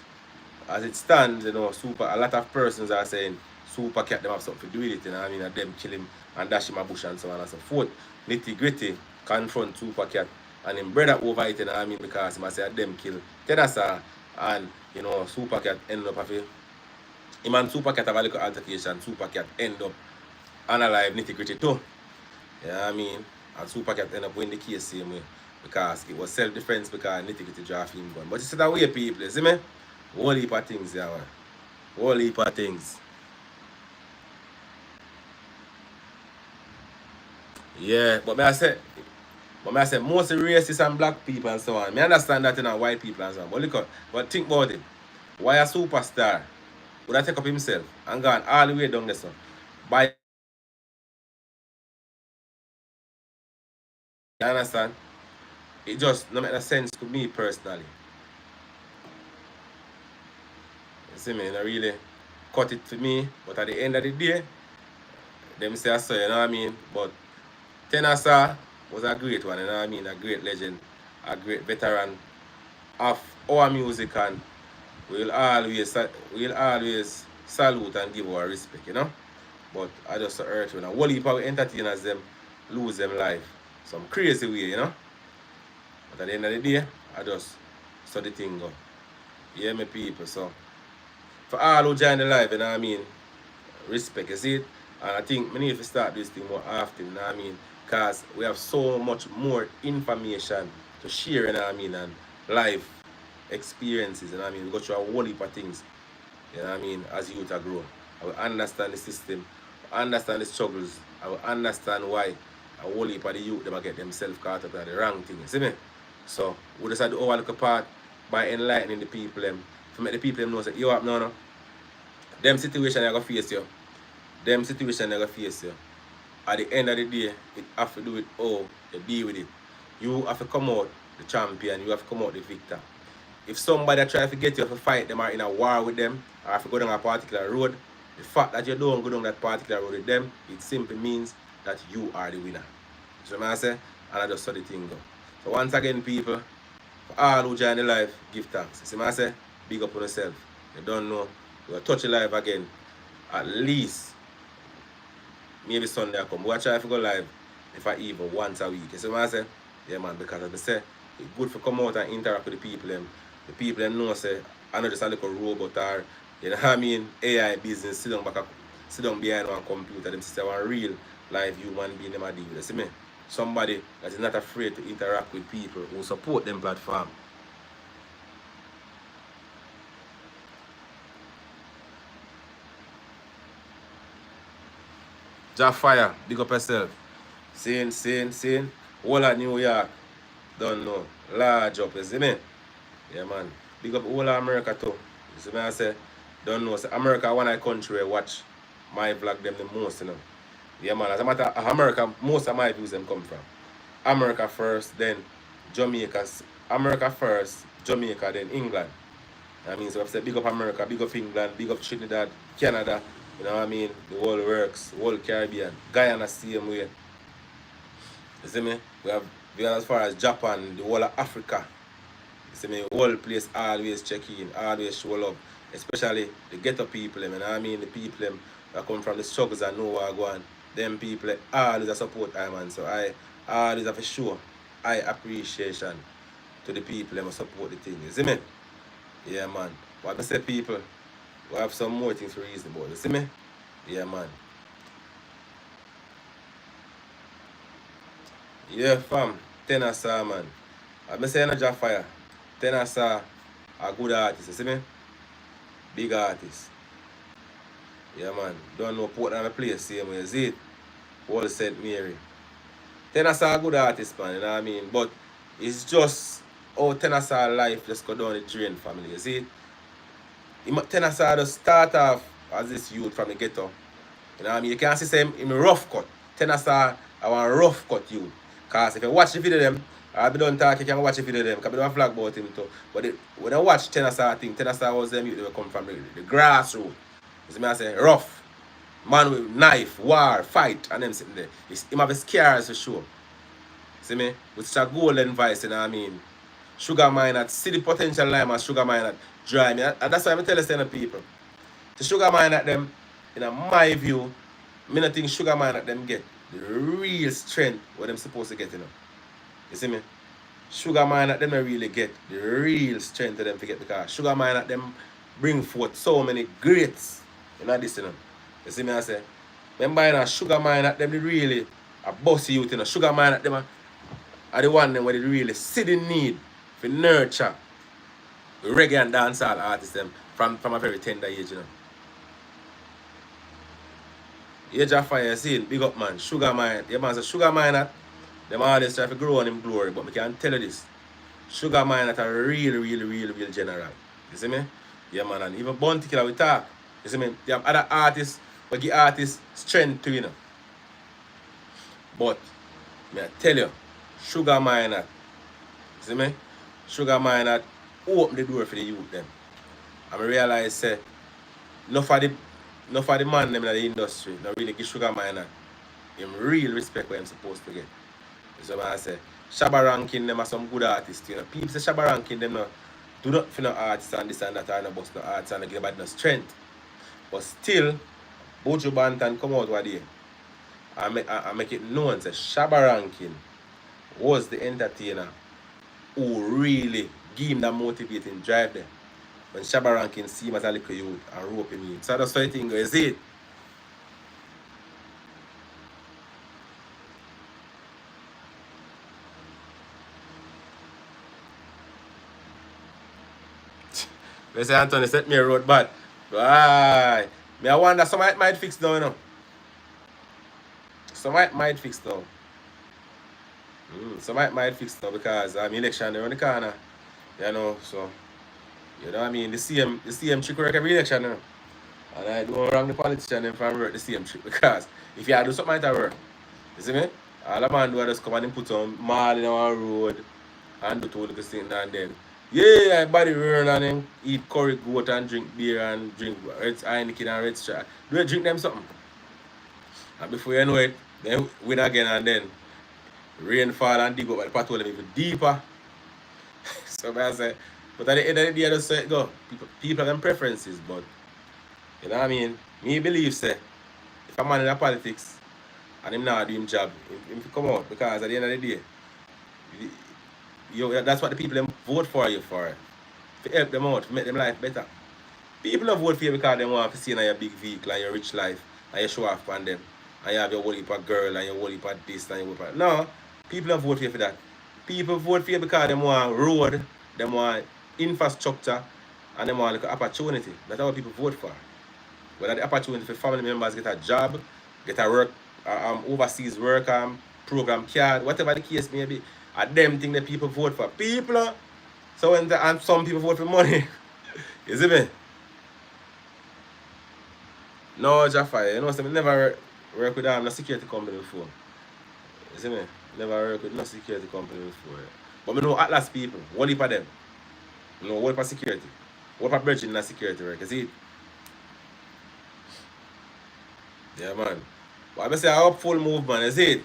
as it stands, you know, a lot of persons are saying Super Cat them have something to do with it, you know what I mean? And them kill him and dash him a bush and so on and so forth. Nitty Gritty confront Super Cat and him brother over it, you know what I mean? Because he must say them kill Tenasa and, you know, Super Cat end up having him and Super Cat have a little altercation. Super Cat end up unalive Nitty Gritty too. You know what I mean? And Super Cat end up winning the case same way. Because it was self-defense because Nitty Gritty draw him gun. But you see that way people, you see me? Whole heap of things, yeah, man. Whole heap of things. Yeah, but may I say, But I say most racist and black people and so on. I understand that in white people and so on. But look at, but think about it. Why a superstar would I take up himself and gone all the way down there so by, you understand? It just no make no sense to me personally. You see me, it really cut it to me. But at the end of the day, them say I saw, you know what I mean? But Tenasa was a great one, you know what I mean? A great legend, a great veteran of our music, and we'll always salute and give our respect, you know? But I just hurt when a whole heap of entertainers them lose them life. Some crazy way, you know? But at the end of the day, I just saw the thing go. Yeah, my people. So for all who join the live, you know what I mean? Respect, you see it? And I think we need to start this thing more often, you know what I mean? Because we have so much more information to share, you know what I mean? And life experiences, you know what I mean? We go through a whole heap of things, you know what I mean, as youth are grow. I will understand the system, I understand the struggles, I will understand why a whole heap of the youth them get themselves caught up in the wrong thing, you see me? So we just have to overlook a part by enlightening the people them, to make the people them know that you up no. Them situation are gonna face you. Them situation are gonna face you. At the end of the day, it have to do with how you deal with it. You have to come out the champion, you have to come out the victor. If somebody try to get you to fight them or in a war with them, or if you go down a particular road, the fact that you don't go down that particular road with them, it simply means that you are the winner. You know what I say? And I just saw the thing go. So once again, people, for all who join the live, give thanks. You see what I say? Big up on yourself. You don't know. We'll touch the live again. At least maybe Sunday I come. We'll try to go live if I even once a week. You see what I say? Yeah man, because as I say, it's good for come out and interact with the people them. The people them know say I know just a little robot or you know what I mean, AI business, sit down behind one computer, them say one real live human being them a deal with. You see me? Somebody that is not afraid to interact with people who support them platform. Jack Fire, big up yourself. Saying. All of New York, don't know. Large up, you see me? Yeah, man. Big up all of America too. You see me? I say, don't know. So America, one of the country where watch my vlog them the most, you know. Yeah, man. As a matter of America, most of my views them come from America first, then Jamaica. America first, Jamaica, then England. I mean, so I've said big up America, big up England, big up Trinidad, Canada. You know what I mean? The whole works, the whole Caribbean. Guyana same way. You see me? We have as far as Japan, the whole of Africa. You see me? The whole place always check in, always show love. Especially the ghetto people, you know what I mean? The people that come from the struggles and know what go on. Them people always a support I man. So I always have to show I appreciation to the people that support the thing. You see me? Yeah man. What I say people, we have some more things to reason about. You see me? Yeah man. Yeah, fam. Tenasa, man. I'm saying a job fire. Tenasa, a good artist. You see me? Big artist. Yeah, man. Don't know Portland a place, same way. See it? Wall St. Mary. Tenasa a good artist, man. You know what I mean? But it's just how Tenasa life just go down the drain, family. You see it? Tenasa just start off as this youth from the ghetto. You know what I mean? You can't see him in a rough cut. Tenasa, I want a rough cut youth. Because if you watch the video them, I'll be done talk, you can watch the video them, because I don't flag about him too. But when I watch Tenasa thing, Tenasa was them, they come from the grassroots. You see me I say, rough. Man with knife, war, fight, and them sitting there. Him have a scars for sure. See me? With such a golden voice, you know what I mean? Sugar mine see the potential lime as sugar mine at dry me. And that's why I'm telling the people. The sugar mine at them, in my view, I don't think sugar mine at them get the real strength what them supposed to get, you know. You see me? Sugar mine at them don't really get the real strength of them to get because sugar mine at them bring forth so many greats. You know this, you know. You see me I say? When buying a sugar mine at them they really a bossy youth, you know. Sugar mine at them are the one them where they really see the need for nurture reggae and dancehall artists them from a very tender age, you know. Age of fire, see, big up man, sugar mine. Yeah man, so sugar mine at Them always try to grow on him glory, but I can tell you this. Sugar Man at a real general. You see me? Yeah, man, and even Bounty Killer we talk. You see me? You have other artists, but give artists strength to, you know. But, I tell you, Sugar Man at, you see me? Sugar Man at open the door for the youth them. And I realize, say, enough of the man them in the industry, not really give Sugar Man at him real respect what I'm supposed to get. So I say, Shabba Rankin them are some good artists, you know. People say Shabba Rankin them no do not for no artists and this and that, and no bust no arts and give bad no strength. But still, Bojo Bantan come out one day I make it known that Shabba Rankin was the entertainer who really give him that motivating drive there. When Shabba Rankin see him as a little youth and rope him in. So that's why I think is it. They say Anthony set me a road bad. Right. Me I wonder some might fix now, you know. Some might fix now. Some might fix now because election around the corner. You know, so you know what I mean? The same trick work every election, you know. And I don't wrong the politician and from work the same trick because if you do something might work. You see me? All the man do is just come and put on mall in our road and do two little things and then yeah, body roll and then eat curry goat and drink beer and drink red Heineken and red straw. Do you drink them something? And before you know it, then win again and then rain fall and dig up the pathole even deeper. So I say, but at the end of the day, I just say it go. People have them preferences, but you know what I mean? Me believe say if a man in the politics and him not do him job, him come out because at the end of the day, that's what the people them vote for you for. To help them out, to make them life better. People don't vote for you because they want to see in your big vehicle and your rich life and you show off on them. And you have your whole heap of girl and your whole heap of this and your whole heap of... No, people don't vote for you for that. People vote for you because they want road, they want infrastructure, and they want like, opportunity. That's what people vote for. Whether the opportunity for family members get a job, get a work, overseas work, program card, whatever the case may be. And them thing that people vote for. People, so when and some people vote for money. You see me? No, Jaffa, you know, so I never work with no security company before. You see me? Never work with no security company before. But I know Atlas people, what heap of them? You know, what heap of security? What heap of bridge in security work? You see it? Yeah, man. But I say I hope full move, man. You see it?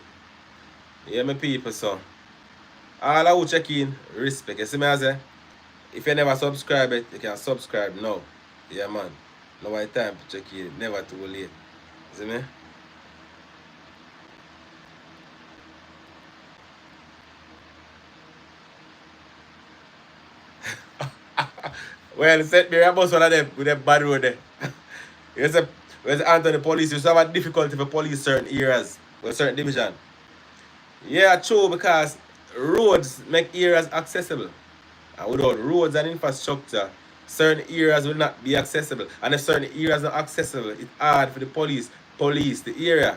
Yeah, my people, so. All I will check in, respect. You see me, I say? If you never subscribe it, you can subscribe now. Yeah, man. Now my time to check in. Never too late. You see me? Well, set me a bus one of them with them bad road there. You see, where's Anthony police? You have a difficulty for police certain areas, with certain division. Yeah, true, because roads make areas accessible. And without roads and infrastructure, certain areas will not be accessible. And if certain areas are not accessible, it's hard for the police the area.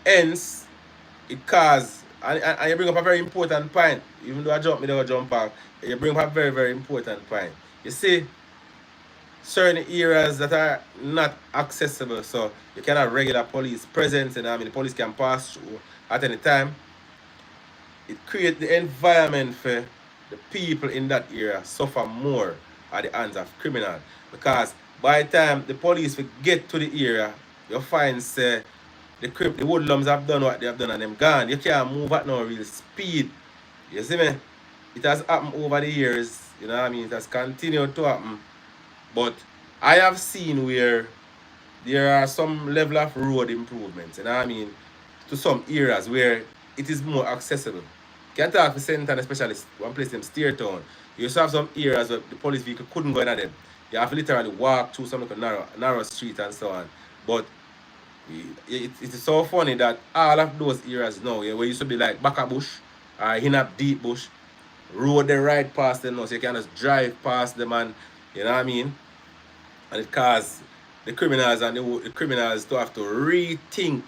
Hence, it causes, and you bring up a very important point. Even though I jump back, you bring up a very important point. You see, certain areas that are not accessible, so you cannot have regular police presence, and the police can pass through at any time. It creates the environment for the people in that area suffer more at the hands of criminals. Because by the time the police will get to the area, you find say the hoodlums have done what they have done and them gone. You can't move at no real speed. You see me? It has happened over the years, you know what I mean? It has continued to happen. But I have seen where there are some level of road improvements, you know what I mean? To some areas where it is more accessible. Can't talk for St. Anne, especially one place named Steertown. You used to have some areas where the police vehicle couldn't go in them. You have to literally walk through some narrow street and so on. But it is so funny that all of those areas now, where used to be like back a bush or in a deep bush, road they ride past them now, so you can just drive past them and you know what I mean? And it causes the criminals and the criminals to have to rethink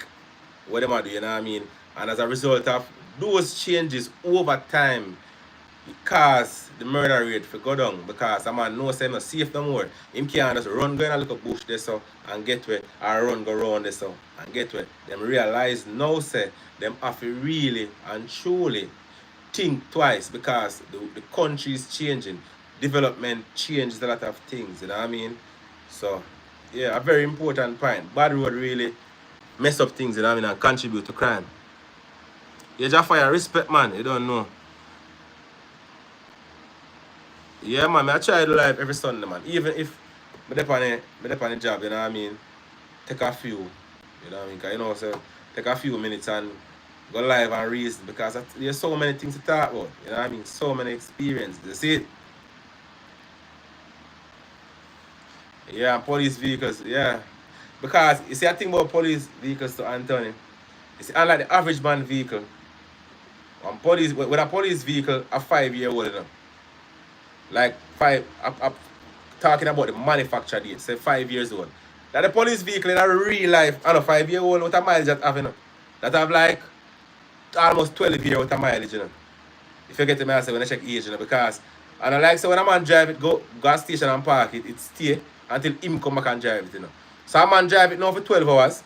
what they might do, you know what I mean? And as a result of those changes over time cause the murder rate to go down because a man knows him not safe no more. Him can't just run go in a little bush there so and get where or run go round there so and get where. Them realize now say them have to really and truly think twice because the country is changing. Development changes a lot of things, you know what I mean? So yeah, a very important point. Bad road really mess up things, you know what I mean, and contribute to crime. You just fire respect man, you don't know. Yeah, man, I try to live every Sunday, man. Even if I dep on the job, you know what I mean? Take a few, you know what I mean? Because, you know, so take a few minutes and go live and reason because there's so many things to talk about, you know what I mean? So many experiences. You see it? Yeah, police vehicles, yeah. Because, you see, I think about police vehicles to Anthony. You see, unlike the average man vehicle, when a police vehicle, a 5-year-old, you know, like I'm talking about the manufacture date, say 5 years old. That the police vehicle in a real life, I know 5-year old with a mileage that have, you know, that have like almost 12 years with a mileage, you know. If you get to me, I say when I check age, you know, because and I like so when a man drive it, go gas station and park it, it stay until him come back and drive it, you know. So a man drive it now for 12 hours.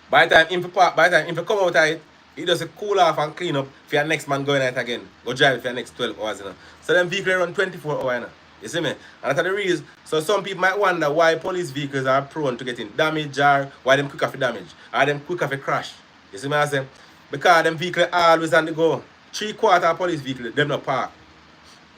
By the time him for park, by the time him for come out of it, he does a cool off and clean up for your next man going out again. Go drive it for your next 12 hours, you know. So them vehicles run 24 hours, you know. You see me? And that's the reason. So some people might wonder why police vehicles are prone to getting damage or why them quick off the damage. Or them quick off a crash. You see me I say? Because them vehicles always on the go. 3/4 of police vehicles, them not park.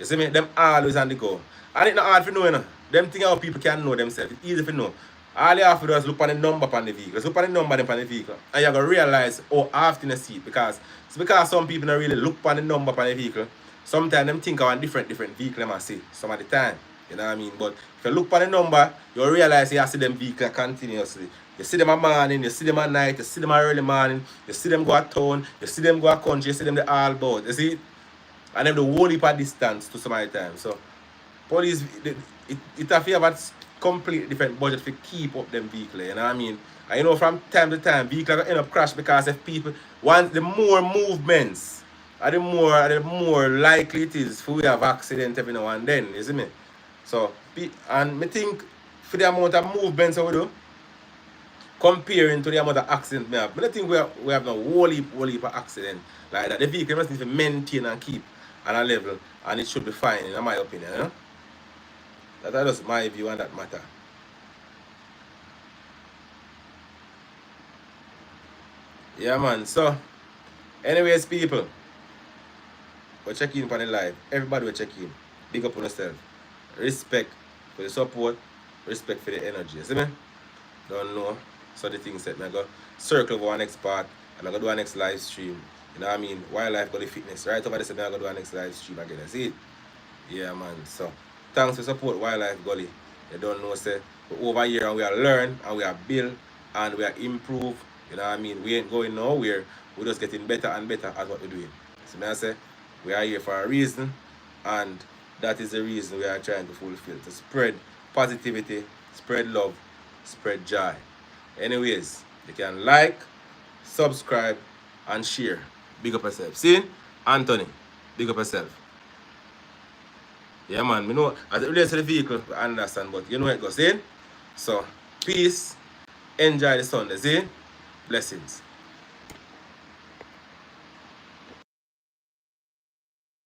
You see me? Them always on the go. And it's not hard to know, you know. Them things how people can know themselves. It's easy to know. All you have to do is look at the number on the vehicle. Just look at the number on the vehicle. And you're going to realize how often you see it. Because it's because some people don't really look at the number on the vehicle. Sometimes them think of a different vehicle them see some of the time. You know what I mean? But if you look at the number, you'll realize you see them vehicle continuously. You see them at morning, you see them at night, you see them at early morning, you see them go at town, you see them go at country, you see them the all about. You see it? And then the whole heap of distance to some of the time. So police it have to have a completely different budget to keep up them vehicles, you know what I mean? And you know from time to time vehicles end up crash because if people want the more movements the more likely it is for we have accident every now and then, you see me? So and me think for the amount of movements that we do, comparing to the amount of accidents we have, I think we have no whole heap of accident like that. The vehicle must need to maintain and keep on a level and it should be fine in my opinion, you know? That is my view on that matter. Yeah man, so anyways people, we're checking in on the live. Everybody will check in. Big up on yourself. Respect for the support, respect for the energy. You see me? Don't know. So the thing said, I go circle over our next part and I go do our next live stream. You know what I mean? Wildlife Gully Fitness. Right over there, I go do our next live stream again. You see it? Yeah man. So thanks for support Wildlife Gully. You don't know, say we're over here and we are learn and we are build and we are improve. You know what I mean? We ain't going nowhere. We're just getting better and better at what we're doing. So I say we are here for a reason and that is the reason we are trying to fulfill. To spread positivity, spread love, spread joy. Anyways, you can like, subscribe, and share. Big up yourself. See? Anthony, big up yourself. Yeah, man. Me know, as it relates to the vehicle, I understand, but you know it goes, see? So, peace. Enjoy the Sunday, see? Blessings.